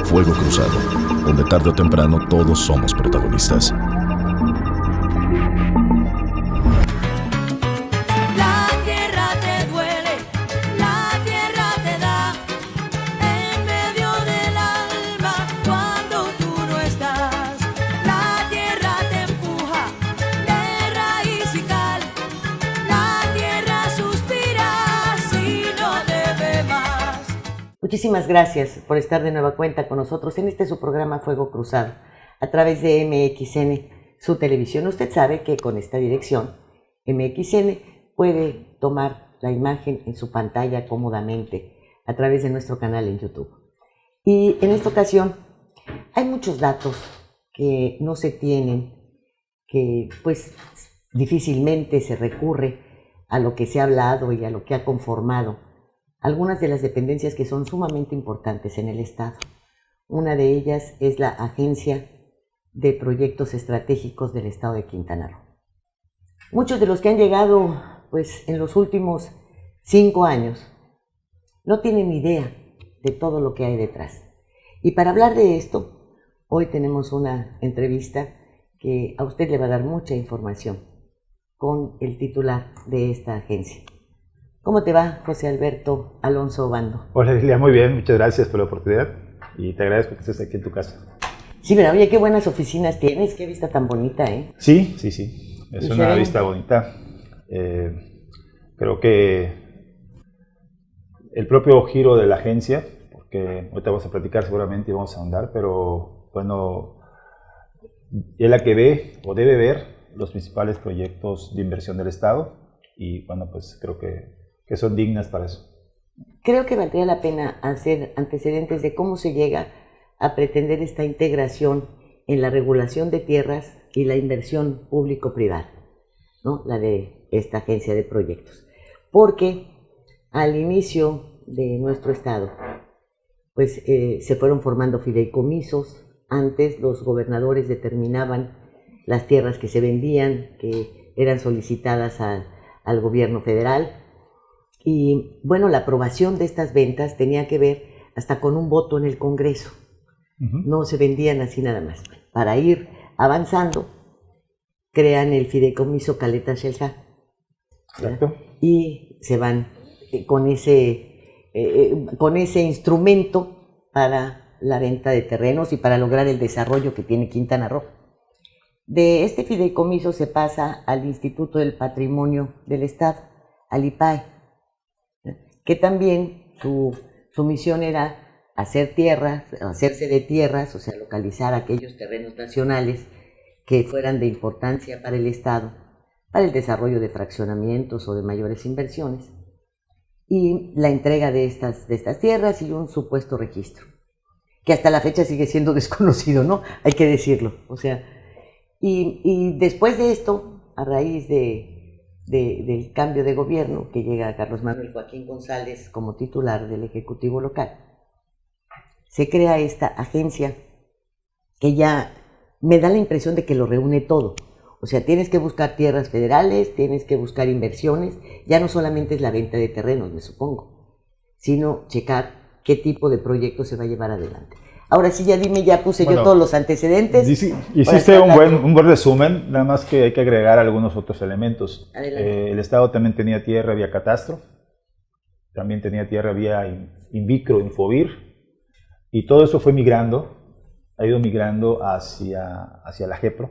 Fuego Cruzado, donde tarde o temprano todos somos protagonistas. La tierra te duele, la tierra te da en medio del alma cuando tú no estás. La tierra te empuja de raíz y cal, la tierra suspira si no te ve más. Muchísimas gracias por estar de nueva cuenta con nosotros en su programa Fuego Cruzado, a través de MXN, su televisión. Usted sabe que con esta dirección, MXN puede tomar la imagen en su pantalla cómodamente a través de nuestro canal en YouTube. Y en esta ocasión hay muchos datos que no se tienen, que pues difícilmente se recurre a lo que se ha hablado y a lo que ha conformado algunas de las dependencias que son sumamente importantes en el Estado. Una de ellas es la Agencia de Proyectos Estratégicos del Estado de Quintana Roo. Muchos de los que han llegado pues, en los últimos 5 años no tienen idea de todo lo que hay detrás. Y para hablar de esto, hoy tenemos una entrevista que a usted le va a dar mucha información con el titular de esta agencia. ¿Cómo te va, José Alberto Alonso Obando? Hola, Lilia, muy bien, muchas gracias por la oportunidad y te agradezco que estés aquí en tu casa. Sí, pero oye, qué buenas oficinas tienes, qué vista tan bonita, ¿eh? Sí, es una vista bonita. Creo que el propio giro de la agencia, porque ahorita vamos a platicar seguramente y vamos a ahondar, pero bueno, es la que ve o debe ver los principales proyectos de inversión del Estado y bueno, pues creo que son dignas para eso. Creo que valdría la pena hacer antecedentes de cómo se llega a pretender esta integración en la regulación de tierras y la inversión público-privada, ¿no? La de esta agencia de proyectos. Porque al inicio de nuestro estado, pues se fueron formando fideicomisos. Antes los gobernadores determinaban las tierras que se vendían, que eran solicitadas al gobierno federal. Y bueno, la aprobación de estas ventas tenía que ver hasta con un voto en el Congreso. No se vendían así nada más. Para ir avanzando, crean el fideicomiso Caleta Xel-Há. Y se van con ese instrumento para la venta de terrenos y para lograr el desarrollo que tiene Quintana Roo. De este fideicomiso se pasa al Instituto del Patrimonio del Estado, al IPAE, que también su misión era hacer tierras, hacerse de tierras, o sea, localizar aquellos terrenos nacionales que fueran de importancia para el Estado, para el desarrollo de fraccionamientos o de mayores inversiones, y la entrega de estas tierras y un supuesto registro, que hasta la fecha sigue siendo desconocido, ¿no? Hay que decirlo, o sea, y después de esto, a raíz del cambio de gobierno, que llega Carlos Manuel Joaquín González como titular del Ejecutivo local, se crea esta agencia que ya me da la impresión de que lo reúne todo. O sea, tienes que buscar tierras federales, tienes que buscar inversiones, ya no solamente es la venta de terrenos, me supongo, sino checar qué tipo de proyecto se va a llevar adelante. Ahora sí, ya dime, ya puse yo todos los antecedentes. Hiciste un buen resumen, nada más que hay que agregar algunos otros elementos. El Estado también tenía tierra vía catastro, también tenía tierra vía Invicro, Infovir, y todo eso fue ha ido migrando hacia la GEPRO,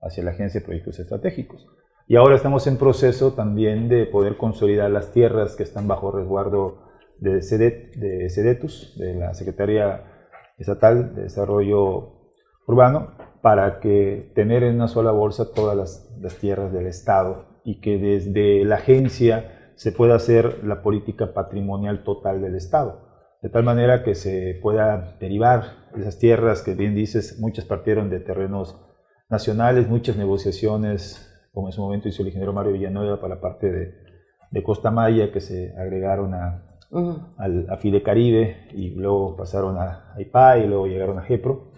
hacia la Agencia de Proyectos Estratégicos. Y ahora estamos en proceso también de poder consolidar las tierras que están bajo resguardo de SEDETUS, de la Secretaría Estatal de Desarrollo Urbano, para que tener en una sola bolsa todas las tierras del Estado y que desde la agencia se pueda hacer la política patrimonial total del Estado, de tal manera que se pueda derivar esas tierras que bien dices, muchas partieron de terrenos nacionales, muchas negociaciones, como en su momento hizo el ingeniero Mario Villanueva para la parte de Costa Maya, que se agregaron a Fidecaribe y luego pasaron a IPAE y luego llegaron a GEPRO.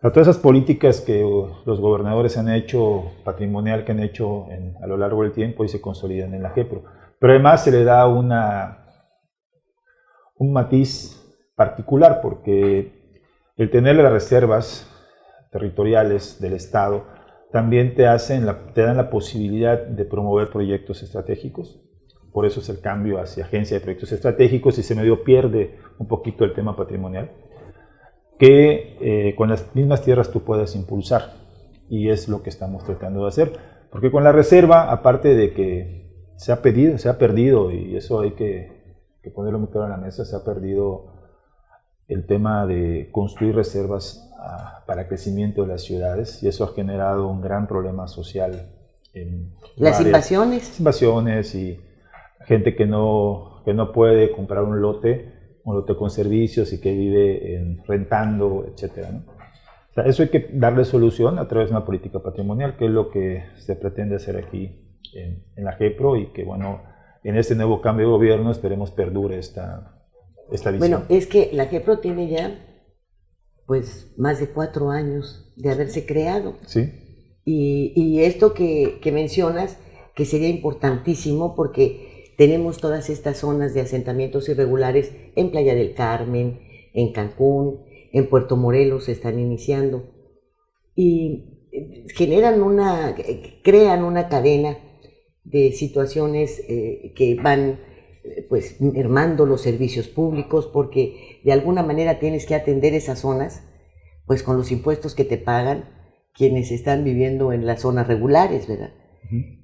Todas esas políticas que los gobernadores han hecho, patrimonial que han hecho a lo largo del tiempo, y se consolidan en la GEPRO. Pero además se le da un matiz particular, porque el tener las reservas territoriales del Estado también te dan la posibilidad de promover proyectos estratégicos. Por eso es el cambio hacia agencia de proyectos estratégicos y se medio pierde un poquito el tema patrimonial, que con las mismas tierras tú puedes impulsar, y es lo que estamos tratando de hacer, porque con la reserva, aparte de que se ha perdido, y eso hay que ponerlo muy claro en la mesa, se ha perdido el tema de construir reservas para crecimiento de las ciudades, y eso ha generado un gran problema social en las invasiones y gente que no puede comprar un lote con servicios y que vive rentando, etcétera, ¿no? O sea, eso hay que darle solución a través de una política patrimonial, que es lo que se pretende hacer aquí en la GEPRO, y que, bueno, en este nuevo cambio de gobierno esperemos perdure esta visión. Bueno, es que la GEPRO tiene ya pues más de 4 años de haberse creado. Sí. Y esto que mencionas, que sería importantísimo, porque tenemos todas estas zonas de asentamientos irregulares en Playa del Carmen, en Cancún, en Puerto Morelos se están iniciando, y crean una cadena de situaciones que van pues mermando los servicios públicos, porque de alguna manera tienes que atender esas zonas pues con los impuestos que te pagan quienes están viviendo en las zonas regulares, ¿verdad?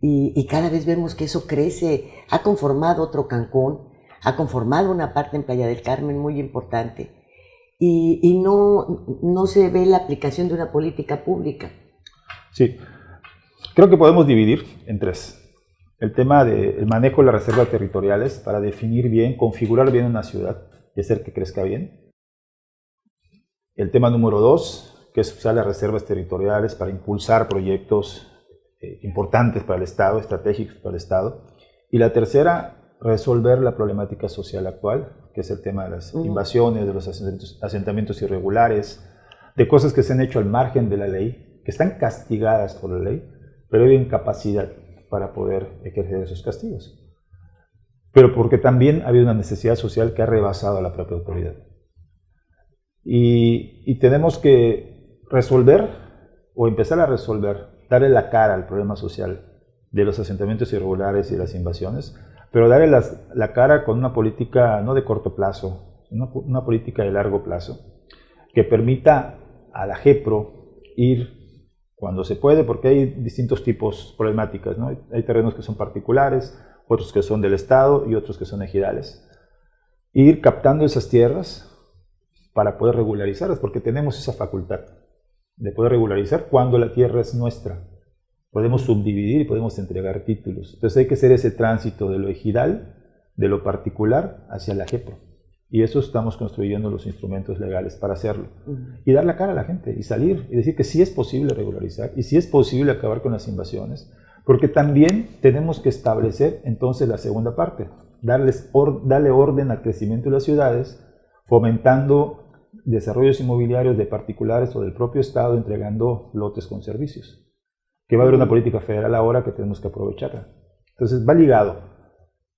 Y cada vez vemos que eso crece. Ha conformado otro Cancún, ha conformado una parte en Playa del Carmen muy importante, y no se ve la aplicación de una política pública. Sí, creo que podemos dividir en 3. El tema del manejo de las reservas territoriales para definir bien, configurar bien una ciudad y hacer que crezca bien. El tema número 2, que es usar las reservas territoriales para impulsar proyectos importantes para el Estado, estratégicos para el Estado. Y la tercera, resolver la problemática social actual, que es el tema de las invasiones, de los asentamientos irregulares, de cosas que se han hecho al margen de la ley, que están castigadas por la ley, pero hay incapacidad para poder ejercer esos castigos. Pero porque también ha habido una necesidad social que ha rebasado a la propia autoridad. Y tenemos que resolver, o empezar a resolver, darle la cara al problema social de los asentamientos irregulares y las invasiones, pero darle la cara con una política no de corto plazo, una política de largo plazo, que permita a la GEPRO ir cuando se puede, porque hay distintos tipos problemáticas, ¿no? Hay terrenos que son particulares, otros que son del Estado y otros que son ejidales. Ir captando esas tierras para poder regularizarlas, porque tenemos esa facultad de poder regularizar cuando la tierra es nuestra. Podemos subdividir y podemos entregar títulos. Entonces hay que hacer ese tránsito de lo ejidal, de lo particular, hacia la GEPRO. Y eso estamos construyendo los instrumentos legales para hacerlo. Y dar la cara a la gente, y salir, y decir que sí es posible regularizar, y sí es posible acabar con las invasiones, porque también tenemos que establecer entonces la segunda parte, darle orden al crecimiento de las ciudades, fomentando desarrollos inmobiliarios de particulares o del propio Estado, entregando lotes con servicios. Que va a haber una política federal ahora que tenemos que aprovecharla. Entonces va ligado,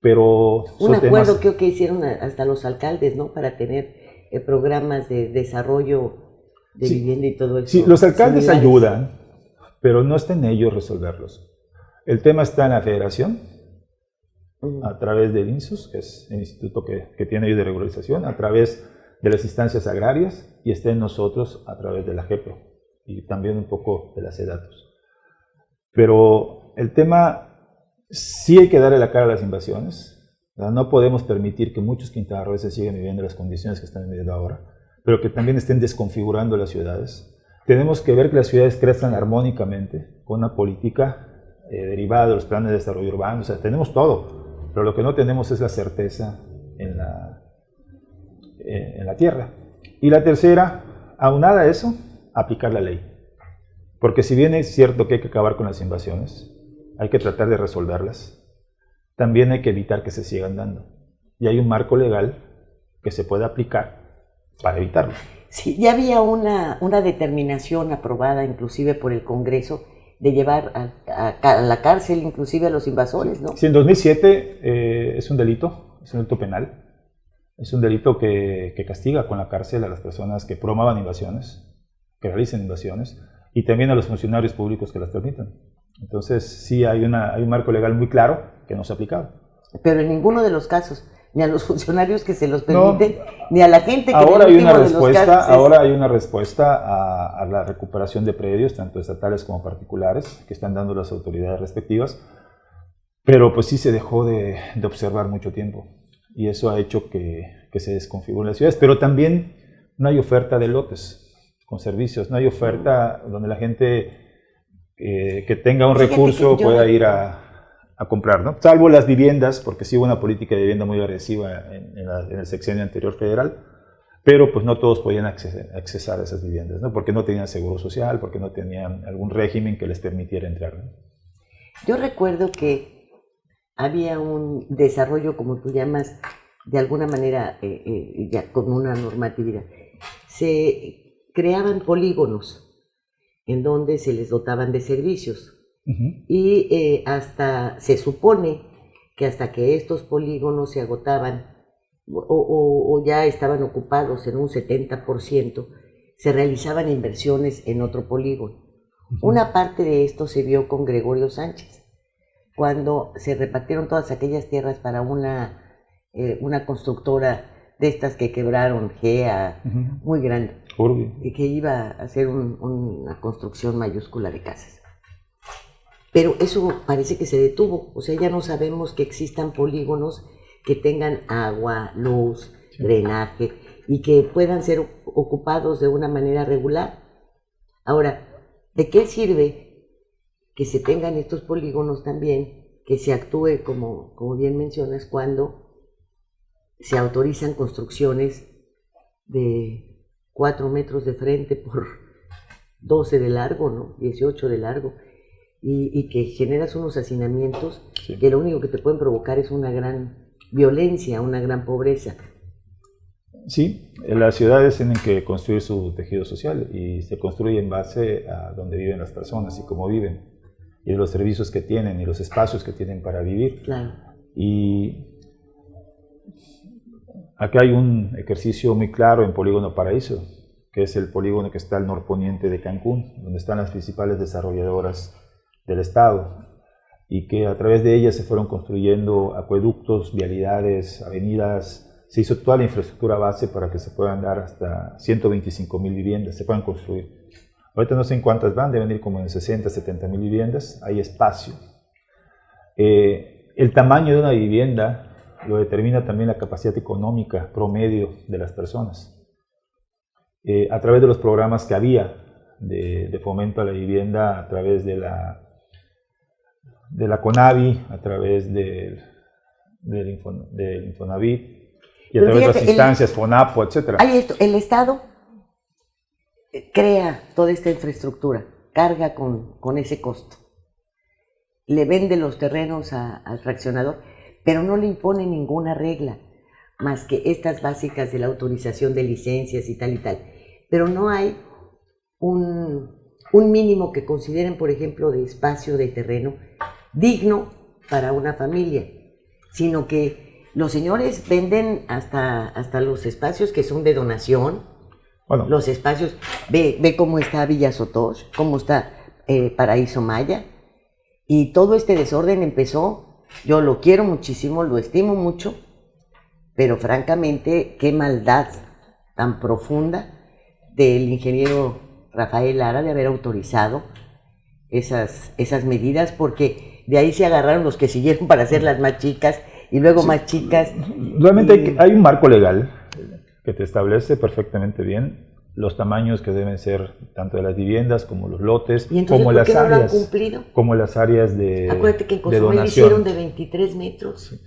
pero un acuerdo creo que hicieron hasta los alcaldes, ¿no? Para tener programas de desarrollo de vivienda y todo eso. Sí, los alcaldes ayudan, pero no está en ellos resolverlos. El tema está en la federación, a través del INSUS, que es el instituto que tiene ayuda de regularización, a través de las instancias agrarias, y está en nosotros a través de la GEPRO y también un poco de la SEDATUS. Pero el tema, sí hay que darle la cara a las invasiones, ¿verdad? No podemos permitir que muchos quintanarroenses sigan viviendo las condiciones que están viviendo ahora, pero que también estén desconfigurando las ciudades. Tenemos que ver que las ciudades crezcan armónicamente con una política derivada de los planes de desarrollo urbano. O sea, tenemos todo, pero lo que no tenemos es la certeza en la tierra. Y la tercera, aunada a eso, aplicar la ley. Porque si bien es cierto que hay que acabar con las invasiones, hay que tratar de resolverlas, también hay que evitar que se sigan dando. Y hay un marco legal que se puede aplicar para evitarlo. Sí, ya había una determinación aprobada inclusive por el Congreso de llevar a la cárcel inclusive a los invasores, ¿no? Sí, en 2007 es un delito penal. Es un delito que castiga con la cárcel a las personas que promuevan invasiones, que realicen invasiones, y también a los funcionarios públicos que las permitan. Entonces, sí hay un marco legal muy claro que no se ha aplicado. Pero en ninguno de los casos, ni a los funcionarios que se los permiten, ni a la gente que ahora en el hay una último de los respuesta, casos ahora hay una respuesta a la recuperación de predios, tanto estatales como particulares, que están dando las autoridades respectivas, pero pues sí se dejó de observar mucho tiempo, y eso ha hecho que se desconfiguren las ciudades, pero también no hay oferta de lotes con servicios, no hay oferta donde la gente que tenga un recurso pueda ir a comprar, ¿no? Salvo las viviendas, porque sí hubo una política de vivienda muy agresiva en el sexenio anterior federal, pero pues no todos podían accesar a esas viviendas, ¿no? Porque no tenían seguro social, porque no tenían algún régimen que les permitiera entrar, ¿no? Yo recuerdo que había un desarrollo, como tú llamas, de alguna manera, ya con una normatividad. Se creaban polígonos en donde se les dotaban de servicios. Y se supone que hasta que estos polígonos se agotaban o ya estaban ocupados en un 70%, se realizaban inversiones en otro polígono. Una parte de esto se vio con Gregorio Sánchez, cuando se repartieron todas aquellas tierras para una constructora de estas que quebraron, GEA, muy grande, y que iba a hacer una construcción mayúscula de casas. Pero eso parece que se detuvo, o sea, ya no sabemos que existan polígonos que tengan agua, luz, drenaje y que puedan ser ocupados de una manera regular. Ahora, ¿de qué sirve que se tengan estos polígonos también, que se actúe, como bien mencionas, cuando se autorizan construcciones de 4 metros de frente por 12 de largo, ¿no? 18 de largo? Y que generas unos hacinamientos que lo único que te pueden provocar es una gran violencia, una gran pobreza. Sí, las ciudades tienen que construir su tejido social y se construye en base a donde viven las personas y cómo viven, y de los servicios que tienen y los espacios que tienen para vivir. Claro. Y acá hay un ejercicio muy claro en Polígono Paraíso, que es el polígono que está al norponiente de Cancún, donde están las principales desarrolladoras del estado, y que a través de ellas se fueron construyendo acueductos, vialidades, avenidas. Se hizo toda la infraestructura base para que se puedan dar hasta 125,000 viviendas, se puedan construir. Ahorita no sé en cuántas van, deben ir como en 60, 70,000 viviendas, hay espacio. El tamaño de una vivienda lo determina también la capacidad económica promedio de las personas. A través de los programas que había de fomento a la vivienda, a través de la CONAVI, a través del Infonavit y a través de las instancias, FONAPO, etc. El Estado crea toda esta infraestructura, carga con ese costo, le vende los terrenos al fraccionador, pero no le impone ninguna regla, más que estas básicas de la autorización de licencias y tal, pero no hay un mínimo que consideren, por ejemplo, de espacio de terreno digno para una familia, sino que los señores venden hasta los espacios que son de donación. Bueno, los espacios, ve cómo está Villa Sotosh, cómo está Paraíso Maya, y todo este desorden empezó, yo lo quiero muchísimo, lo estimo mucho, pero francamente, qué maldad tan profunda del ingeniero Rafael Lara de haber autorizado esas medidas, porque de ahí se agarraron los que siguieron para hacerlas más chicas y luego más chicas. Realmente hay un marco legal que te establece perfectamente bien los tamaños que deben ser tanto de las viviendas como los lotes, ¿Y entonces, como por qué las no lo han áreas, cumplido? Como las áreas de Acuérdate que en Cozumel donación. hicieron de 23 metros.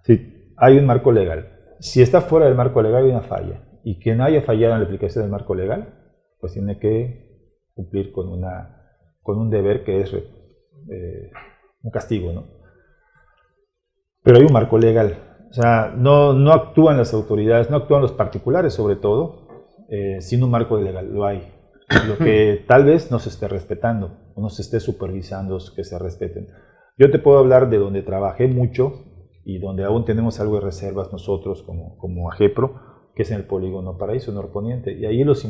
Sí, hay un marco legal. Si está fuera del marco legal hay una falla, y quien haya fallado en la aplicación del marco legal, pues tiene que cumplir con un deber que es un castigo, ¿no? Pero hay un marco legal, o sea, no actúan las autoridades, no actúan los particulares sobre todo, sin un marco legal, lo hay. Lo que tal vez no se esté respetando, o no se esté supervisando que se respeten. Yo te puedo hablar de donde trabajé mucho, y donde aún tenemos algo de reservas nosotros como AGEPRO, que es en el polígono Paraíso Norponiente. Y ahí los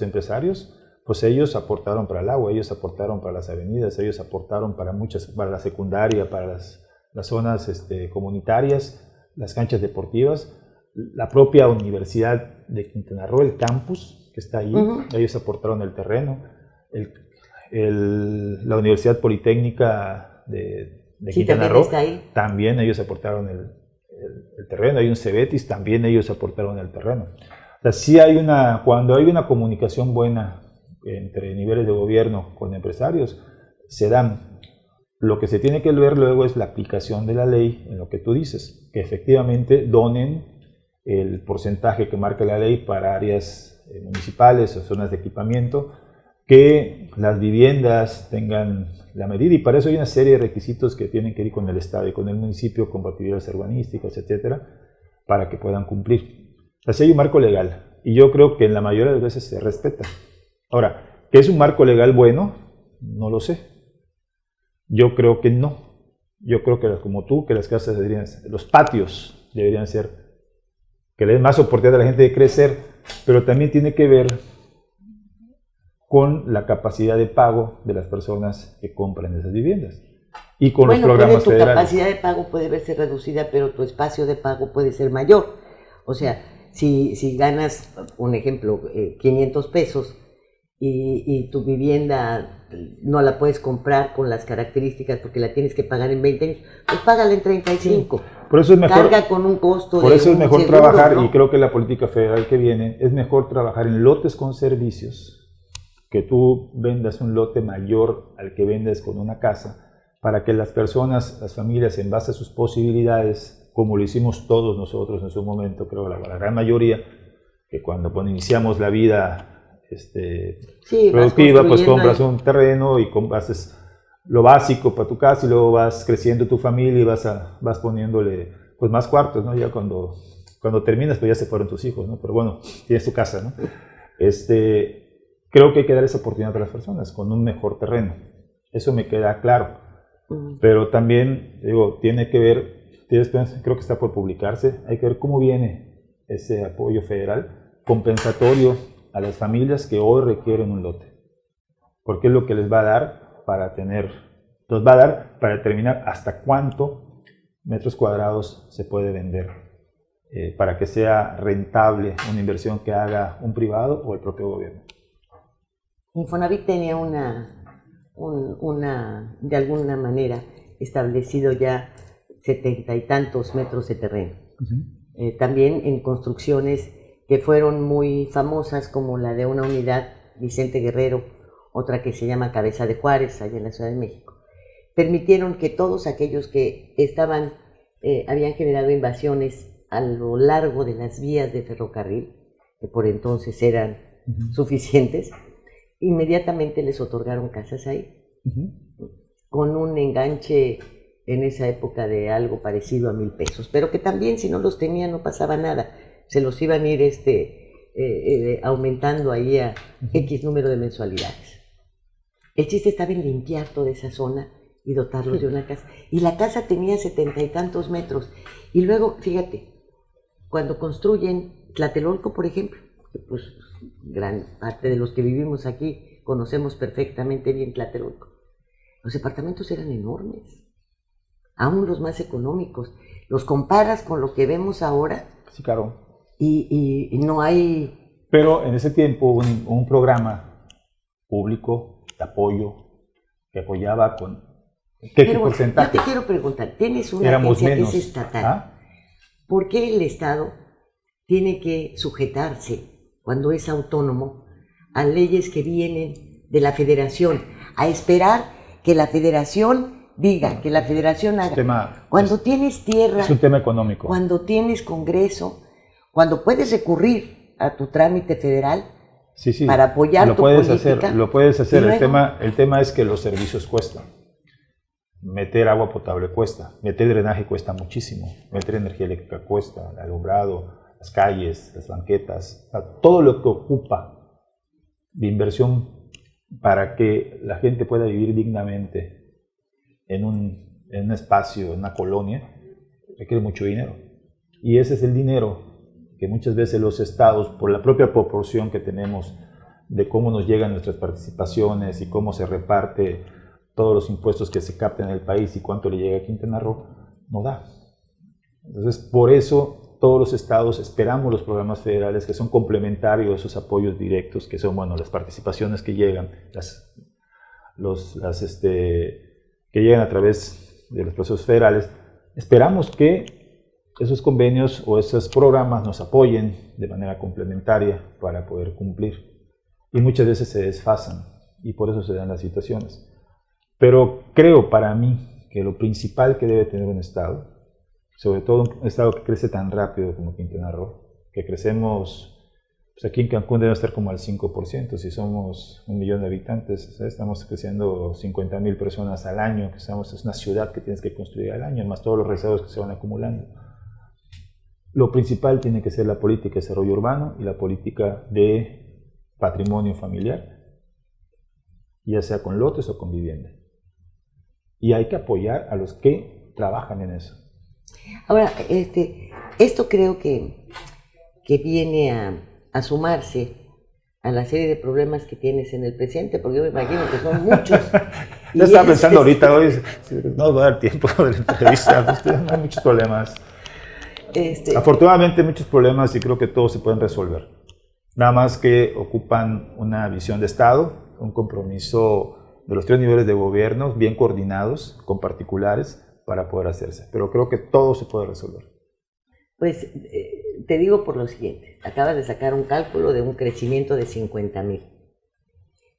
empresarios, pues ellos aportaron para el agua, ellos aportaron para las avenidas, ellos aportaron para la secundaria, para las zonas comunitarias, las canchas deportivas, la propia Universidad de Quintana Roo, el campus que está ahí, ellos aportaron el terreno, la Universidad Politécnica de Quintana Roo, también ellos aportaron el terreno, hay un Cebetis, también ellos aportaron el terreno. O sea, sí cuando hay una comunicación buena entre niveles de gobierno con empresarios, se dan. Lo que se tiene que ver luego es la aplicación de la ley en lo que tú dices, que efectivamente donen el porcentaje que marca la ley para áreas municipales o zonas de equipamiento, que las viviendas tengan la medida, y para eso hay una serie de requisitos que tienen que ir con el Estado y con el municipio, compatibilidades urbanísticas, etcétera, para que puedan cumplir. Así hay un marco legal, y yo creo que en la mayoría de las veces se respeta. Ahora, ¿qué es un marco legal bueno? No lo sé. Yo creo que no. Yo creo que como tú, que las casas los patios deberían ser, que le den más oportunidad a la gente de crecer, pero también tiene que ver con la capacidad de pago de las personas que compran esas viviendas y con los programas tu federales. Capacidad de pago puede verse reducida, pero tu espacio de pago puede ser mayor. O sea, si ganas, un ejemplo, 500 pesos y tu vivienda no la puedes comprar con las características porque la tienes que pagar en 20 años, pues págala en 35. Sí. Por eso es mejor, carga con un costo. Por eso es mejor seguro, trabajar, ¿no? Y creo que la política federal que viene es mejor trabajar en lotes con servicios, que tú vendas un lote mayor al que vendes con una casa, para que las personas, las familias, en base a sus posibilidades, como lo hicimos todos nosotros en su momento, creo la gran mayoría, que cuando iniciamos la vida productiva, pues compras un terreno y haces lo básico para tu casa y luego vas creciendo tu familia y vas poniéndole pues más cuartos, ¿no? Ya cuando terminas, pues ya se fueron tus hijos, ¿no? Pero bueno, tienes tu casa, ¿no? Creo que hay que dar esa oportunidad a las personas con un mejor terreno. Eso me queda claro. Pero también, tiene que ver, creo que está por publicarse, hay que ver cómo viene ese apoyo federal compensatorio a las familias que hoy requieren un lote. Porque es lo que les va a dar para determinar hasta cuánto metros cuadrados se puede vender, para que sea rentable una inversión que haga un privado o el propio gobierno. Infonavit tenía de alguna manera establecido ya 70 y tantos metros de terreno. También en construcciones que fueron muy famosas, como la de una unidad Vicente Guerrero, otra que se llama Cabeza de Juárez, allá en la Ciudad de México, permitieron que todos aquellos que habían generado invasiones a lo largo de las vías de ferrocarril, que por entonces eran suficientes, inmediatamente les otorgaron casas ahí, con un enganche en esa época de algo parecido a 1,000 pesos, pero que también si no los tenían no pasaba nada, se los iban a ir aumentando ahí a X número de mensualidades. El chiste estaba en limpiar toda esa zona y dotarlos de una casa, y la casa tenía 70 y tantos metros, y luego, fíjate, cuando construyen Tlatelolco, por ejemplo, pues gran parte de los que vivimos aquí conocemos perfectamente bien Tlatelolco. Los departamentos eran enormes, aún los más económicos. Los comparas con lo que vemos ahora. Sí, claro. Y no hay... Pero en ese tiempo hubo un programa público de apoyo que apoyaba con... ¿Qué porcentaje? Yo te quiero preguntar, tienes una agencia que es estatal. ¿Por qué el Estado tiene que sujetarse, cuando es autónomo, a leyes que vienen de la Federación, a esperar que la Federación diga, que la Federación haga? Cuando tienes tierra, es un tema económico. Cuando tienes Congreso, cuando puedes recurrir a tu trámite federal para apoyar tu política. Lo puedes hacer. El tema es que los servicios cuestan. Meter agua potable cuesta, meter drenaje cuesta muchísimo, meter energía eléctrica cuesta, el alumbrado, las calles, las banquetas, todo lo que ocupa de inversión para que la gente pueda vivir dignamente en un espacio, en una colonia, requiere mucho dinero. Y ese es el dinero que muchas veces los estados, por la propia proporción que tenemos de cómo nos llegan nuestras participaciones y cómo se reparte todos los impuestos que se captan en el país y cuánto le llega a Quintana Roo, no da. Entonces, por eso todos los estados esperamos los programas federales que son complementarios a esos apoyos directos, que son, bueno, las participaciones que llegan, que llegan a través de los procesos federales. Esperamos que esos convenios o esos programas nos apoyen de manera complementaria para poder cumplir. Y muchas veces se desfasan y por eso se dan las situaciones. Pero creo para mí que lo principal que debe tener un estado, sobre todo un estado que crece tan rápido como Quintana Roo, que crecemos, pues aquí en Cancún debe estar como al 5%, si somos 1 millón de habitantes, ¿sabes? Estamos creciendo 50,000 personas al año, es una ciudad que tienes que construir al año, más todos los rezagos que se van acumulando. Lo principal tiene que ser la política de desarrollo urbano y la política de patrimonio familiar, ya sea con lotes o con vivienda. Y hay que apoyar a los que trabajan en eso. Ahora, esto creo que viene a sumarse a la serie de problemas que tienes en el presente, porque yo me imagino que son muchos. Yo estaba pensando ahorita, hoy no va a dar tiempo de la entrevista, hay muchos problemas. Afortunadamente muchos problemas y creo que todos se pueden resolver. Nada más que ocupan una visión de Estado, un compromiso de los 3 niveles de gobierno bien coordinados, con particulares, para poder hacerse. Pero creo que todo se puede resolver. Pues te digo por lo siguiente, acabas de sacar un cálculo de un crecimiento de 50,000.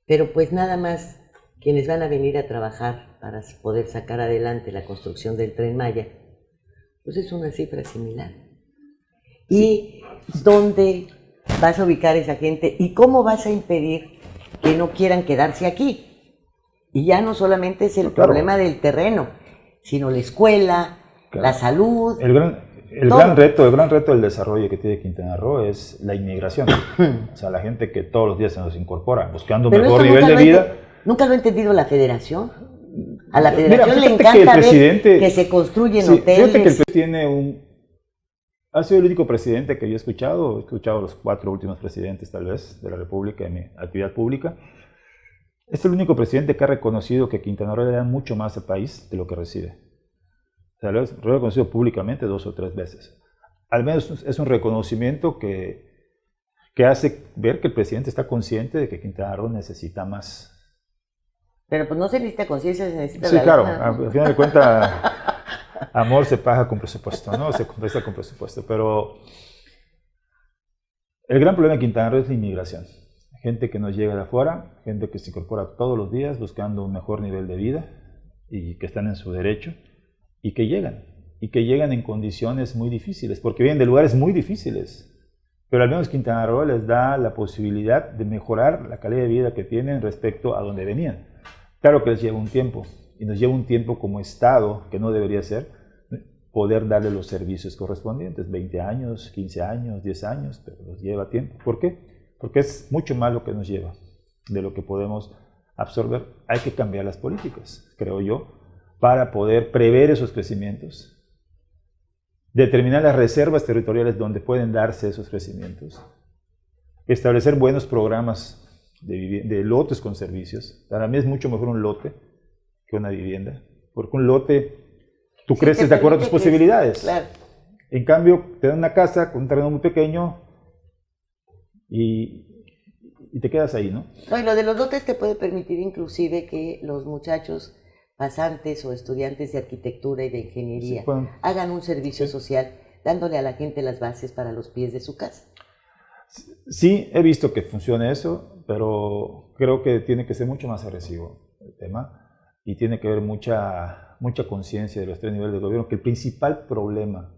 Pero pues nada más quienes van a venir a trabajar para poder sacar adelante la construcción del Tren Maya, pues es una cifra similar. ¿Y dónde vas a ubicar a esa gente? ¿Y cómo vas a impedir que no quieran quedarse aquí? Y ya no solamente es el problema del terreno, sino la escuela, la salud. El gran reto del desarrollo que tiene Quintana Roo es la inmigración. O sea, la gente que todos los días se nos incorpora buscando un mejor nivel de vida. ¿Nunca lo ha entendido la federación? A la federación le encanta ver que se construyen hoteles. Fíjate que el presidente ha sido el único presidente que yo he escuchado los 4 últimos presidentes tal vez de la República en mi actividad pública. Es el único presidente que ha reconocido que Quintana Roo le da mucho más al país de lo que recibe. O sea, lo ha reconocido públicamente 2 o 3 veces. Al menos es un reconocimiento que hace ver que el presidente está consciente de que Quintana Roo necesita más. Pero pues no se necesita conciencia, se necesita sí, claro, al final de cuentas, amor se paga con presupuesto, ¿no? Se compensa con presupuesto. Pero el gran problema de Quintana Roo es la inmigración. Gente que nos llega de afuera, gente que se incorpora todos los días buscando un mejor nivel de vida y que están en su derecho y que llegan en condiciones muy difíciles, porque vienen de lugares muy difíciles. Pero al menos Quintana Roo les da la posibilidad de mejorar la calidad de vida que tienen respecto a donde venían. Claro que les lleva un tiempo, y nos lleva un tiempo como Estado, que no debería ser, poder darle los servicios correspondientes, 20 años, 15 años, 10 años, pero nos lleva tiempo. ¿Por qué? Porque es mucho más lo que nos lleva de lo que podemos absorber. Hay que cambiar las políticas, creo yo, para poder prever esos crecimientos, determinar las reservas territoriales donde pueden darse esos crecimientos, establecer buenos programas de lotes con servicios. Para mí es mucho mejor un lote que una vivienda, porque un lote tú creces de acuerdo a tus posibilidades. Claro. En cambio, te dan una casa con un terreno muy pequeño y te quedas ahí, ¿no? No, y lo de los lotes te puede permitir inclusive que los muchachos pasantes o estudiantes de arquitectura y de ingeniería hagan un servicio social, dándole a la gente las bases para los pies de su casa. Sí, he visto que funciona eso, pero creo que tiene que ser mucho más agresivo el tema y tiene que haber mucha conciencia de los 3 niveles de gobierno, que el principal problema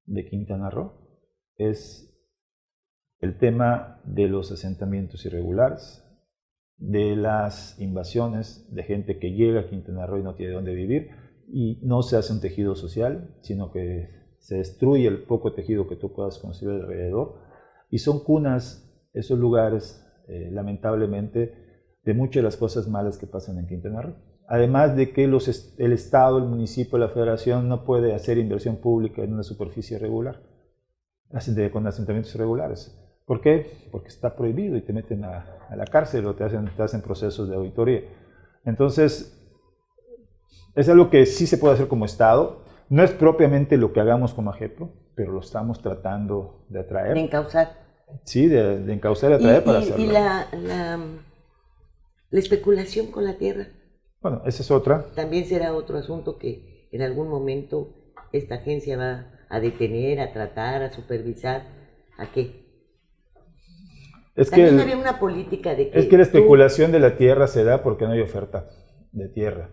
de Quintana Roo es el tema de los asentamientos irregulares, de las invasiones de gente que llega a Quintana Roo y no tiene dónde vivir, y no se hace un tejido social, sino que se destruye el poco tejido que tú puedas construir alrededor, y son cunas, esos lugares, lamentablemente, de muchas de las cosas malas que pasan en Quintana Roo. Además de que el Estado, el municipio, la federación no puede hacer inversión pública en una superficie regular, con asentamientos irregulares. ¿Por qué? Porque está prohibido y te meten a la cárcel o te hacen procesos de auditoría. Entonces, es algo que sí se puede hacer como Estado. No es propiamente lo que hagamos como AGEPRO, pero lo estamos tratando de atraer. De encauzar. Sí, de encauzar y atraer para hacerlo. Y la especulación con la tierra. Bueno, esa es otra. También será otro asunto que en algún momento esta agencia va a detener, a tratar, a supervisar. ¿A qué? También había una política de que... Es que la especulación de la tierra se da porque no hay oferta de tierra.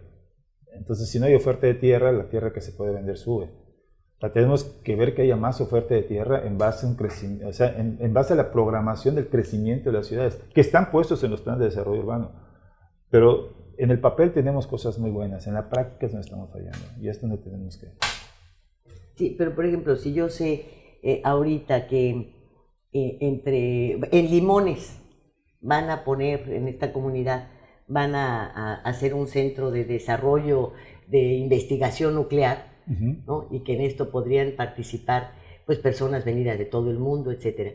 Entonces, si no hay oferta de tierra, la tierra que se puede vender sube. O sea, tenemos que ver que haya más oferta de tierra en base a un crecimiento, o sea, en base a la programación del crecimiento de las ciudades, que están puestos en los planes de desarrollo urbano. Pero en el papel tenemos cosas muy buenas, en la práctica es donde estamos fallando, y es donde tenemos que... Sí, pero por ejemplo, si yo sé ahorita que en Limones van a poner, en esta comunidad, van a hacer un centro de desarrollo de investigación nuclear, ¿no? Y que en esto podrían participar pues personas venidas de todo el mundo, etcétera,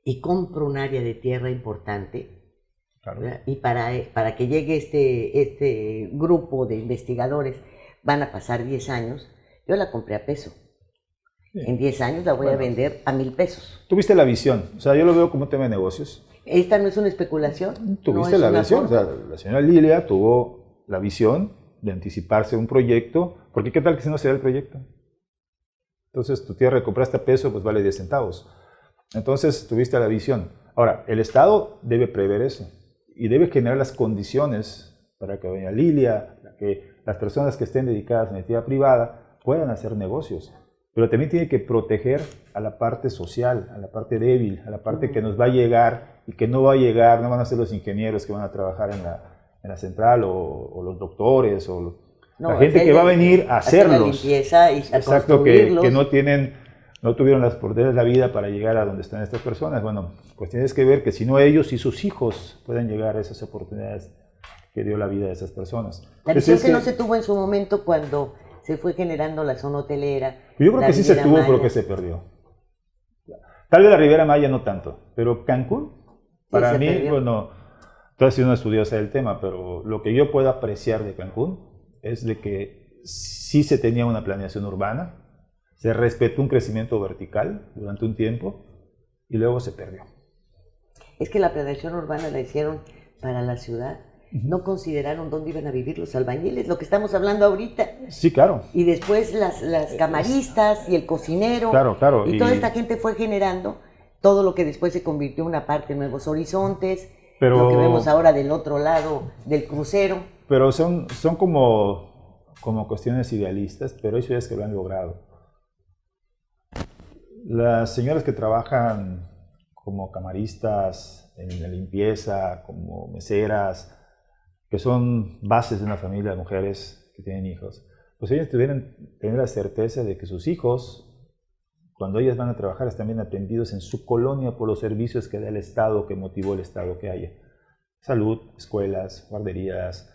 y compro un área de tierra importante, claro. Y para que llegue este grupo de investigadores van a pasar 10 años, yo la compré a peso. Sí. En 10 años la voy a vender a 1,000 pesos. Tuviste la visión, o sea, yo lo veo como un tema de negocios. ¿Esta no es una especulación? Tuviste la visión, o sea, la señora Lilia tuvo la visión de anticiparse un proyecto, porque ¿qué tal que si no se da el proyecto? Entonces tu tierra que compraste a peso pues vale 10 centavos. Entonces tuviste la visión. Ahora, el Estado debe prever eso y debe generar las condiciones para que doña Lilia, que las personas que estén dedicadas a la actividad privada puedan hacer negocios. Pero también tiene que proteger a la parte social, a la parte débil, a la parte que nos va a llegar y que no va a llegar, no van a ser los ingenieros que van a trabajar en la central o los doctores o la gente que va a venir a hacerlos. La limpieza y a exacto, que no tuvieron las oportunidades de la vida para llegar a donde están estas personas. Bueno, pues tienes que ver que si no ellos y sus hijos pueden llegar a esas oportunidades que dio la vida de esas personas. La visión que no se tuvo en su momento cuando se fue generando la zona hotelera. Yo creo que sí se tuvo, pero que se perdió. Tal vez la Riviera Maya no tanto, pero Cancún, para mí, bueno, tú has sido una estudiosa del tema, pero lo que yo puedo apreciar de Cancún es de que sí se tenía una planeación urbana, se respetó un crecimiento vertical durante un tiempo y luego se perdió. Es que la planeación urbana la hicieron para la ciudad. No consideraron dónde iban a vivir los albañiles, lo que estamos hablando ahorita. Sí, claro. Y después las camaristas y el cocinero. Claro, claro. Y toda esta gente fue generando todo lo que después se convirtió en una parte de Nuevos Horizontes, lo que vemos ahora del otro lado del crucero. Pero son como cuestiones idealistas, pero hay ciudades que lo han logrado. Las señoras que trabajan como camaristas en la limpieza, como meseras, que son bases de una familia de mujeres que tienen hijos, pues ellas deben tener la certeza de que sus hijos, cuando ellas van a trabajar, están bien atendidos en su colonia por los servicios que da el Estado, que motivó el Estado que haya. Salud, escuelas, guarderías,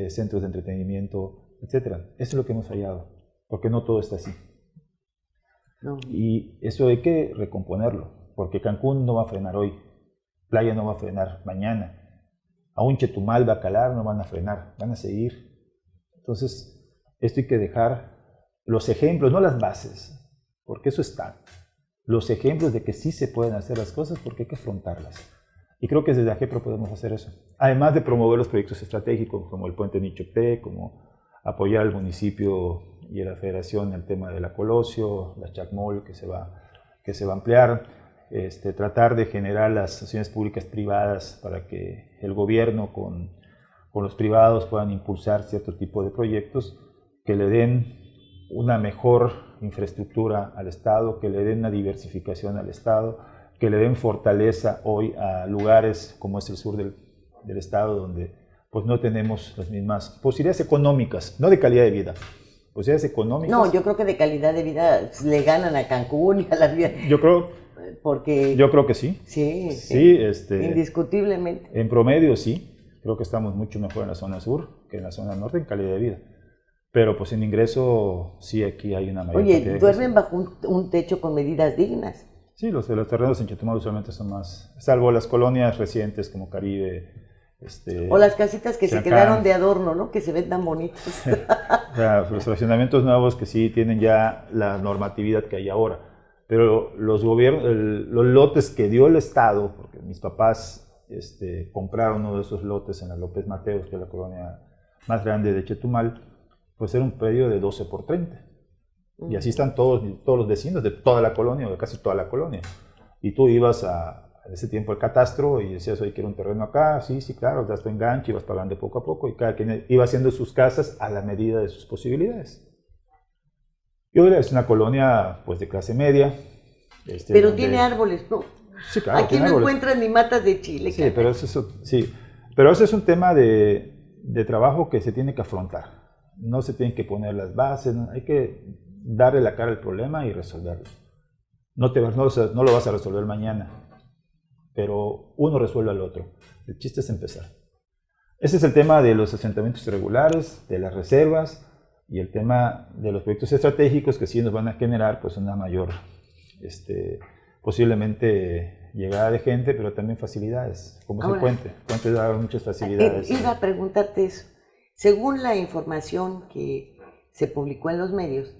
centros de entretenimiento, etc. Eso es lo que hemos fallado, porque no todo está así. No. Y eso hay que recomponerlo, porque Cancún no va a frenar hoy, Playa no va a frenar mañana. Aún Chetumal, Bacalar no van a frenar, van a seguir. Entonces, esto hay que dejar los ejemplos, no las bases, porque eso está. Los ejemplos de que sí se pueden hacer las cosas porque hay que afrontarlas. Y creo que desde AGEPRO podemos hacer eso. Además de promover los proyectos estratégicos como el puente Nichupté, como apoyar al municipio y a la federación en el tema de la Colosio, la Chacmol que se va a ampliar. Tratar de generar las asociaciones públicas privadas para que el gobierno con los privados puedan impulsar cierto tipo de proyectos que le den una mejor infraestructura al Estado, que le den una diversificación al Estado, que le den fortaleza hoy a lugares como es el sur del Estado, donde pues no tenemos las mismas posibilidades económicas, no de calidad de vida. Posibilidades económicas. No, yo creo que de calidad de vida le ganan a Cancún y a la vida. Yo creo que sí. Sí, sí, indiscutiblemente. En promedio sí, Creo que estamos mucho mejor en la zona sur que en la zona norte en calidad de vida. Pero pues en ingreso sí aquí hay una mayor cantidad Oye, de duermen gente. bajo un techo con medidas dignas. Sí, los terrenos en Chetumal usualmente son más, salvo las colonias recientes como Caribe, O las casitas que se Siancán. quedaron de adorno, ¿no? Que se ven tan bonitas. O sea, los fraccionamientos nuevos que sí tienen ya la normatividad que hay ahora. Pero los gobiernos, los lotes que dio el Estado, porque mis papás compraron uno de esos lotes en la López Mateos, que es la colonia más grande de Chetumal, pues era un predio de 12 por 30. Y así están todos los vecinos de toda la colonia, o de casi toda la colonia. Y tú ibas en ese tiempo al catastro y decías, oye, quiero un terreno acá, sí, claro, das tu enganche, ibas pagando poco a poco, y cada quien iba haciendo sus casas a la medida de sus posibilidades. Y hoy es una colonia pues de clase media. Pero tiene árboles, ¿no? Sí, claro, Aquí tiene no árboles. encuentras ni matas de chile. Sí, pero ese es un tema de trabajo que se tiene que afrontar. No se tienen que poner las bases, ¿no? Hay que darle la cara al problema y resolverlo. No lo vas a resolver mañana, pero uno resuelve al otro. El chiste es empezar. Ese es el tema de los asentamientos irregulares, de las reservas y el tema de los proyectos estratégicos que sí nos van a generar pues una mayor, posiblemente llegada de gente, pero también facilidades, como es el puente. El puente da muchas facilidades. Iba a preguntarte eso. Según la información que se publicó en los medios,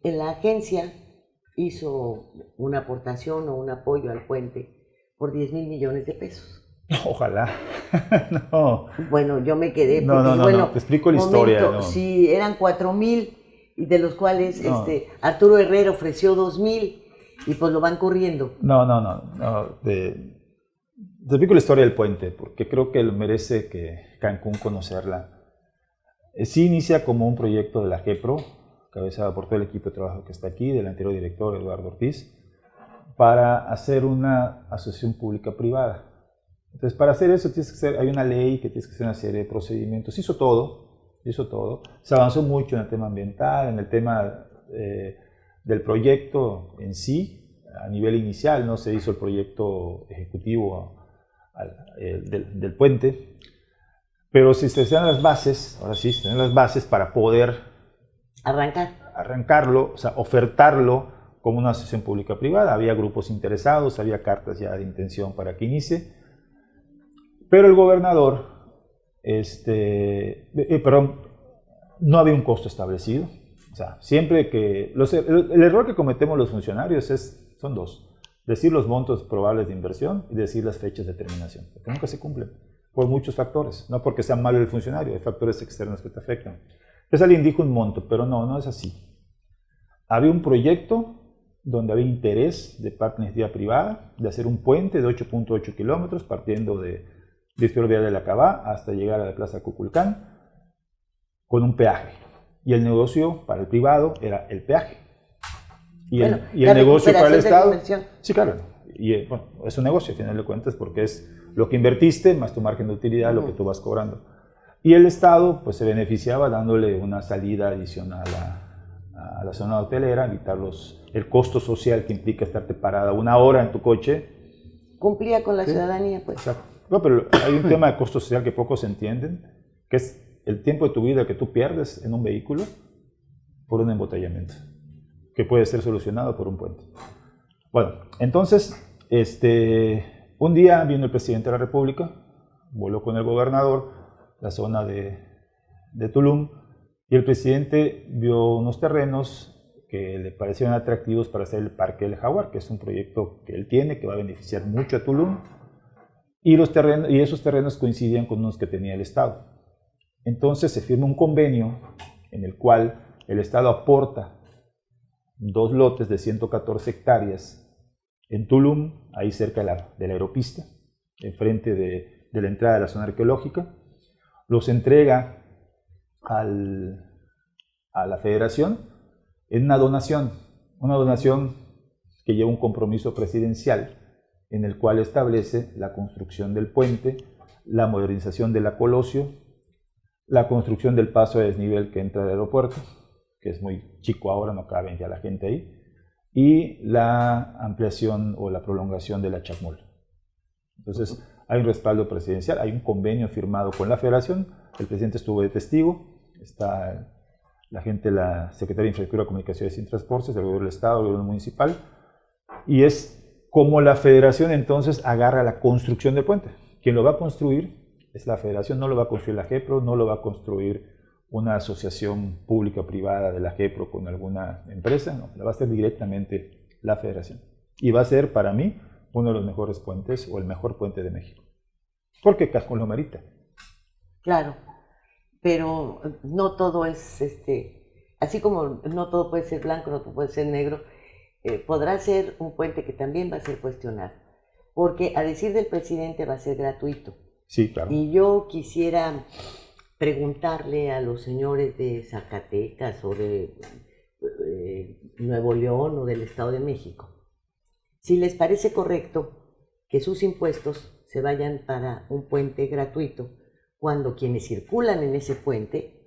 la agencia hizo una aportación o un apoyo al puente por 10,000 millones de pesos. Ojalá. No. Bueno, yo me quedé porque, No, te explico la historia. No. Sí, eran 4,000 y de los cuales Arturo Herrera ofreció 2,000 y pues lo van corriendo. No. Te explico la historia del puente porque creo que merece que Cancún conocerla. Sí inicia como un proyecto de la GEPRO, cabezada por todo el equipo de trabajo que está aquí, del anterior director Eduardo Ortiz, para hacer una asociación pública-privada. Entonces, para hacer eso hay una ley que tienes que hacer una serie de procedimientos. Hizo todo. Se avanzó mucho en el tema ambiental, en el tema del proyecto en sí, a nivel inicial, no se hizo el proyecto ejecutivo del puente, pero si se dan las bases, ahora sí, se dan las bases para poder arrancarlo, o sea, ofertarlo como una asociación pública-privada. Había grupos interesados, había cartas ya de intención para que inicie, pero el gobernador, no había un costo establecido. O sea, siempre que el error que cometemos los funcionarios son dos: decir los montos probables de inversión y decir las fechas de terminación, porque nunca se cumplen por muchos factores, no porque sea malo el funcionario, hay factores externos que te afectan. Entonces alguien dijo un monto, pero no es así. Había un proyecto donde había interés de parte de la iniciativa privada de hacer un puente de 8.8 kilómetros partiendo de Distrito Vial de la Cabá hasta llegar a la Plaza Cuculcán con un peaje. Y el negocio para el privado era el peaje. Y el negocio para el Estado. Sí, claro. Y es un negocio, al final de cuentas, porque es lo que invertiste más tu margen de utilidad, lo que tú vas cobrando. Y el Estado pues se beneficiaba dándole una salida adicional a la zona hotelera, evitar el costo social que implica estarte parada una hora en tu coche. Cumplía con la ciudadanía, pues. Exacto. No, pero hay un tema de costo social que pocos entienden, que es el tiempo de tu vida que tú pierdes en un vehículo por un embotellamiento, que puede ser solucionado por un puente. Bueno, entonces, un día vino el presidente de la República, voló con el gobernador, la zona de Tulum, y el presidente vio unos terrenos que le parecieron atractivos para hacer el Parque del Jaguar, que es un proyecto que él tiene, que va a beneficiar mucho a Tulum, y esos terrenos coincidían con unos que tenía el Estado. Entonces se firma un convenio en el cual el Estado aporta 2 lotes de 114 hectáreas en Tulum, ahí cerca de la aeropista, enfrente de la entrada de la zona arqueológica. Los entrega a la Federación en una donación que lleva un compromiso presidencial en el cual establece la construcción del puente, la modernización de la Colosio, la construcción del paso de desnivel que entra al aeropuerto, que es muy chico ahora, no cabe ya la gente ahí, y la ampliación o la prolongación de la Chacmol. Entonces, hay un respaldo presidencial, hay un convenio firmado con la Federación, el presidente estuvo de testigo, está la gente, la Secretaría de Infraestructura, Comunicaciones y Transportes, del Gobierno del Estado, del Gobierno Municipal, y es como la Federación entonces agarra la construcción del puente. Quien lo va a construir es la Federación, no lo va a construir la GEPRO, no lo va a construir una asociación pública-privada de la GEPRO con alguna empresa, no, la va a hacer directamente la Federación. Y va a ser, para mí, uno de los mejores puentes o el mejor puente de México. Porque Cancún lo merita. Claro, pero no todo es, así como no todo puede ser blanco, no todo puede ser negro, podrá ser un puente que también va a ser cuestionado. Porque a decir del presidente va a ser gratuito. Sí, claro. Y yo quisiera preguntarle a los señores de Zacatecas o de Nuevo León o del Estado de México, si les parece correcto que sus impuestos se vayan para un puente gratuito cuando quienes circulan en ese puente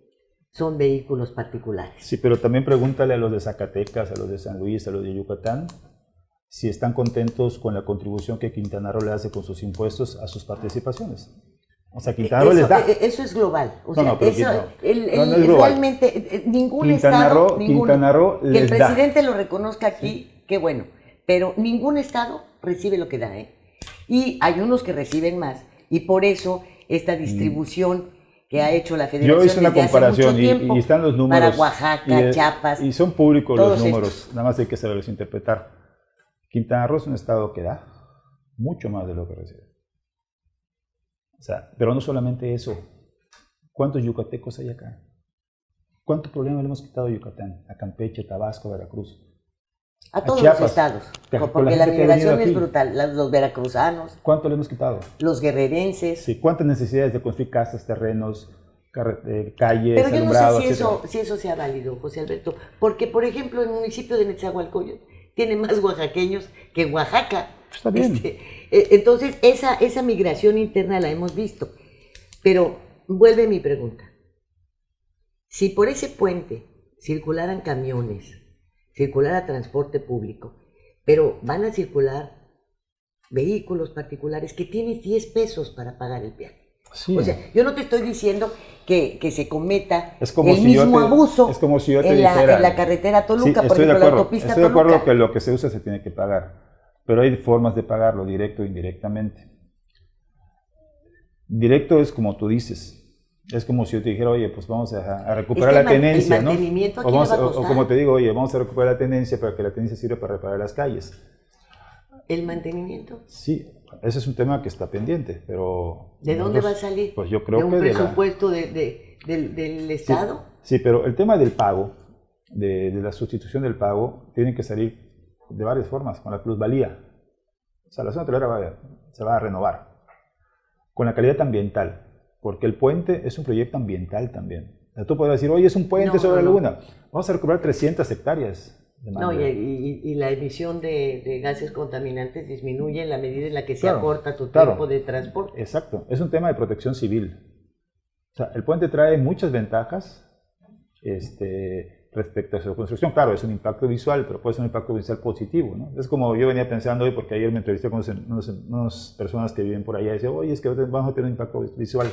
son vehículos particulares. Sí, pero también pregúntale a los de Zacatecas, a los de San Luis, a los de Yucatán, si están contentos con la contribución que Quintana Roo le hace con sus impuestos a sus participaciones. O sea, Quintana Roo les da. Eso es global. O sea, no, pero eso, no es global. Realmente ningún Quintana estado, Roo, Quintana Roo que el les da. presidente lo reconozca aquí, sí. Qué bueno. Pero ningún estado recibe lo que da, ¿eh? Y hay unos que reciben más. Y por eso esta distribución que ha hecho la Federación. Yo hice una comparación y están los números. Para Oaxaca, Chiapas. Y son públicos los números, estos. nada más hay que saberlos interpretar. Quintana Roo es un estado que da mucho más de lo que recibe. O sea, pero no solamente eso. ¿Cuántos yucatecos hay acá? ¿Cuánto problema le hemos quitado a Yucatán? A Campeche, Tabasco, Veracruz. A todos Chiapas, los estados, porque la migración es brutal. Los veracruzanos. ¿Cuánto le hemos quitado? Los guerrerenses. Sí, ¿cuántas necesidades de construir casas, terrenos, calles, pero yo alumbrado, no sé si eso sea válido, José Alberto, porque por ejemplo el municipio de Netzahualcóyotl tiene más oaxaqueños que Oaxaca. Está bien. Entonces esa migración interna la hemos visto, pero vuelve mi pregunta. Si por ese puente circularan camiones, circulara transporte público, pero van a circular vehículos particulares que tienes 10 pesos para pagar el peaje. Sí. O sea, yo no te estoy diciendo que se cometa el mismo abuso es como si yo te dijera, en la carretera Toluca, sí, por ejemplo, la autopista Estoy de Toluca. acuerdo que lo que se usa se tiene que pagar, pero hay formas de pagarlo, directo e indirectamente. Directo es como tú dices, es como si yo te dijera, oye, pues vamos a recuperar la tenencia, ¿no? O como te digo, oye, vamos a recuperar la tenencia para que la tenencia sirva para reparar las calles. ¿El mantenimiento? Sí, ese es un tema que está pendiente, pero... ¿De dónde va a salir? Pues yo creo ¿De un presupuesto del Estado? Sí, pero el tema del pago, de la sustitución del pago, tiene que salir de varias formas, con la plusvalía. O sea, la zona hotelera se va a renovar. Con la calidad ambiental, porque el puente es un proyecto ambiental también. O sea, tú puedes decir, oye, es un puente sobre la laguna. Vamos a recuperar 300 hectáreas. No, y la emisión de gases contaminantes disminuye en la medida en la que se acorta tu tiempo de transporte. Exacto, es un tema de protección civil. O sea, el puente trae muchas ventajas respecto a su construcción. Claro, es un impacto visual, pero puede ser un impacto visual positivo, ¿no? Es como yo venía pensando hoy, porque ayer me entrevisté con unas personas que viven por allá y decían, oye, es que vamos a tener un impacto visual.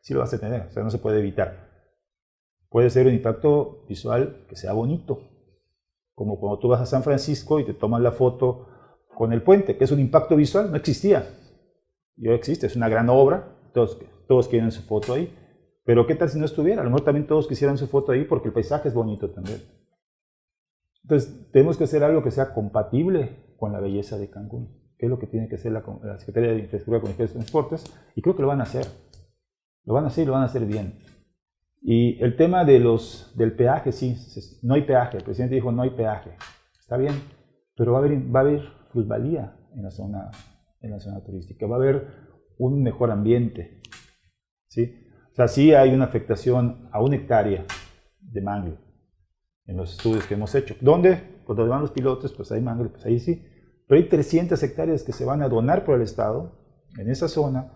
Sí lo vas a tener, o sea, no se puede evitar. Puede ser un impacto visual que sea bonito, como cuando tú vas a San Francisco y te tomas la foto con el puente, que es un impacto visual, no existía. Y hoy existe, es una gran obra, todos quieren su foto ahí. Pero ¿qué tal si no estuviera? A lo mejor también todos quisieran su foto ahí porque el paisaje es bonito también. Entonces, tenemos que hacer algo que sea compatible con la belleza de Cancún, que es lo que tiene que hacer la Secretaría de Infraestructura, Comunicaciones y Transportes, y creo que lo van a hacer. Lo van a hacer y lo van a hacer bien. Y el tema del peaje, sí, no hay peaje. El presidente dijo no hay peaje. Está bien, pero va a haber plusvalía en la zona turística. Va a haber un mejor ambiente, ¿sí? O sea, sí hay una afectación a 1 hectárea de mangle en los estudios que hemos hecho. ¿Dónde? Pues donde van los pilotos, pues hay mangle, pues ahí sí. Pero hay 300 hectáreas que se van a donar por el Estado en esa zona,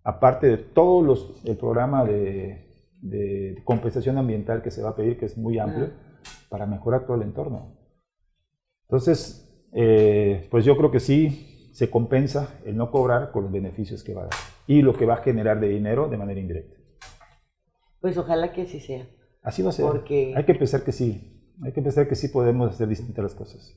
aparte de todo el programa de compensación ambiental que se va a pedir, que es muy amplio, para mejorar todo el entorno. Entonces, pues yo creo que sí se compensa el no cobrar con los beneficios que va a dar y lo que va a generar de dinero de manera indirecta. Pues ojalá que así sea. Así va a ser. Porque... hay que pensar que sí. Hay que pensar que sí podemos hacer distintas las cosas.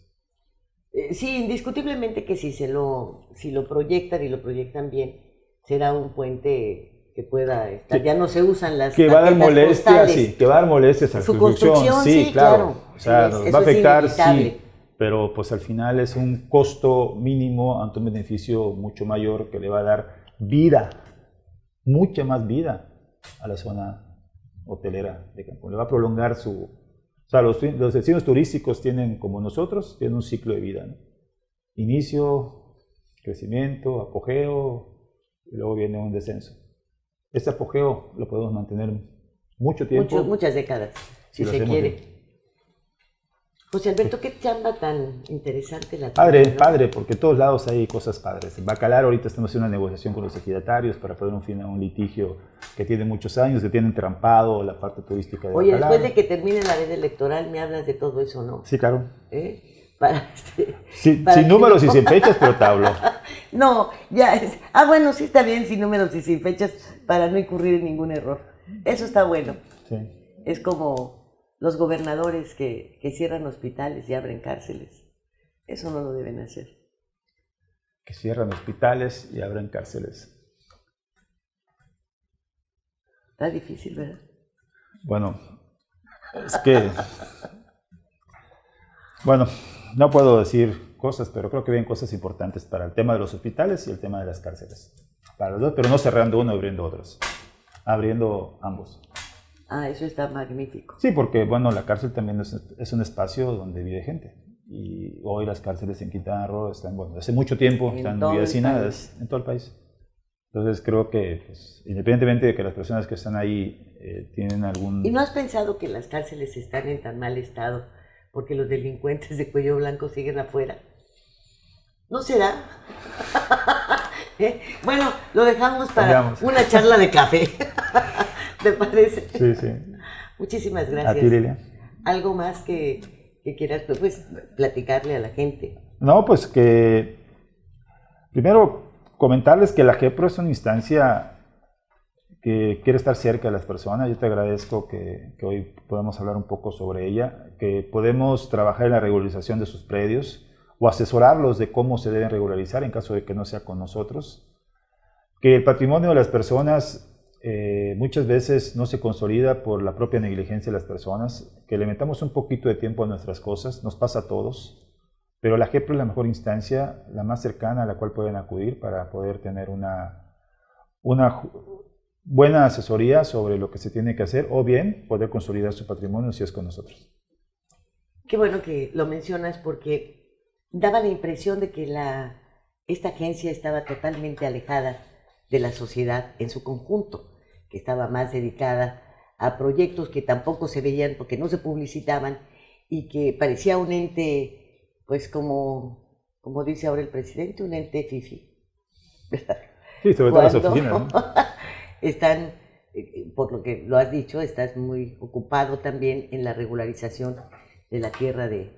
Sí, indiscutiblemente que si lo proyectan y lo proyectan bien, será un puente que pueda estar. Sí. Ya no se usan las que va a dar molestias, sí, que va a dar molestias a su construcción, sí, claro. O sea, nos va a afectar, sí, pero pues al final es un costo mínimo ante un beneficio mucho mayor que le va a dar vida, mucha más vida a la zona hotelera de Cancún. Le va a prolongar su... O sea, los destinos turísticos tienen, como nosotros, tienen un ciclo de vida, ¿no? Inicio, crecimiento, apogeo, y luego viene un descenso. Este apogeo lo podemos mantener mucho tiempo. Muchas décadas, si se quiere. Bien. José Alberto, qué chamba tan interesante la tuya, ¿no? Padre, porque en todos lados hay cosas padres. En Bacalar ahorita estamos haciendo una negociación con los ejidatarios para poner un fin a un litigio que tiene muchos años, que tiene entrampado la parte turística de Oye, Bacalar. Después de que termine la veda electoral, me hablas de todo eso, ¿no? Sí, claro. Sí, sin números y sin fechas, pero te hablo. No, ya es... bueno, sí está bien sin números y sin fechas para no incurrir en ningún error. Eso está bueno. Sí. Es como los gobernadores que cierran hospitales y abren cárceles. Eso no lo deben hacer. Que cierran hospitales y abren cárceles. Está difícil, ¿verdad? Bueno, es que... bueno, no puedo decir cosas, pero creo que vienen cosas importantes para el tema de los hospitales y el tema de las cárceles. Para los dos, pero no cerrando uno y abriendo otros. Abriendo ambos. Eso está magnífico. Sí, porque bueno, la cárcel también es un espacio donde vive gente. Y hoy las cárceles en Quintana Roo están, bueno, hace mucho tiempo están muy hacinadas en todo el país. Entonces creo que, pues, independientemente de que las personas que están ahí tienen algún... ¿Y no has pensado que las cárceles están en tan mal estado porque los delincuentes de cuello blanco siguen afuera? ¿No será? Bueno, lo dejamos para una charla de café. ¿Te parece? Sí, sí. Muchísimas gracias. A ti, Lilia. ¿Algo más que quieras pues, platicarle a la gente? No, pues que primero comentarles que la GEPRO es una instancia que quiere estar cerca de las personas. Yo te agradezco que hoy podamos hablar un poco sobre ella, que podemos trabajar en la regularización de sus predios o asesorarlos de cómo se deben regularizar en caso de que no sea con nosotros. Que el patrimonio de las personas muchas veces no se consolida por la propia negligencia de las personas, que le metamos un poquito de tiempo a nuestras cosas, nos pasa a todos, pero la GEPRO es la mejor instancia, la más cercana a la cual pueden acudir para poder tener una buena asesoría sobre lo que se tiene que hacer o bien poder consolidar su patrimonio si es con nosotros. Qué bueno que lo mencionas porque daba la impresión de que esta agencia estaba totalmente alejada de la sociedad en su conjunto, que estaba más dedicada a proyectos que tampoco se veían porque no se publicitaban y que parecía un ente, pues como dice ahora el presidente, un ente fifi. Sí, sobre todo las oficinas, ¿no? Están, por lo que lo has dicho, estás muy ocupado también en la regularización de la tierra de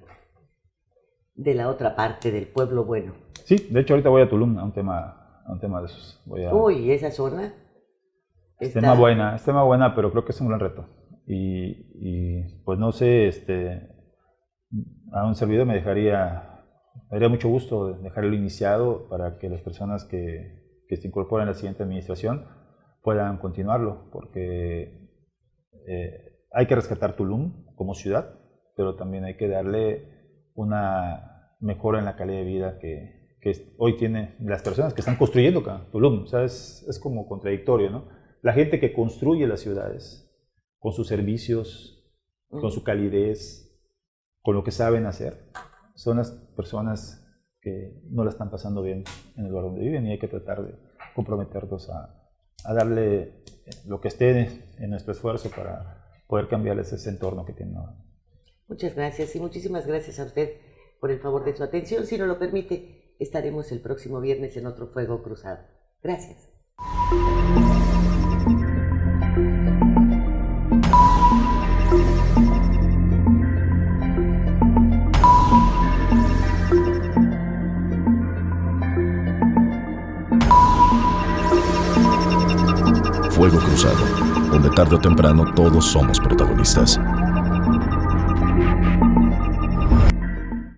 la otra parte del pueblo bueno. Sí, de hecho ahorita voy a Tulum a un tema de esos. Uy, esa zona es tema buena, pero creo que es un gran reto. Y pues no sé, a un servidor me daría mucho gusto dejarlo iniciado para que las personas que se incorporen a la siguiente administración puedan continuarlo, porque hay que rescatar Tulum como ciudad, pero también hay que darle una mejora en la calidad de vida que hoy tiene las personas que están construyendo Tulum. O sea, es como contradictorio, ¿no? La gente que construye las ciudades, con sus servicios, con su calidez, con lo que saben hacer, son las personas que no la están pasando bien en el lugar donde viven y hay que tratar de comprometerlos a darle lo que esté en nuestro esfuerzo para poder cambiarles ese entorno que tienen ahora. Muchas gracias y muchísimas gracias a usted por el favor de su atención. Si nos lo permite, estaremos el próximo viernes en otro Fuego Cruzado. Gracias. Fuego Cruzado, donde tarde o temprano todos somos protagonistas.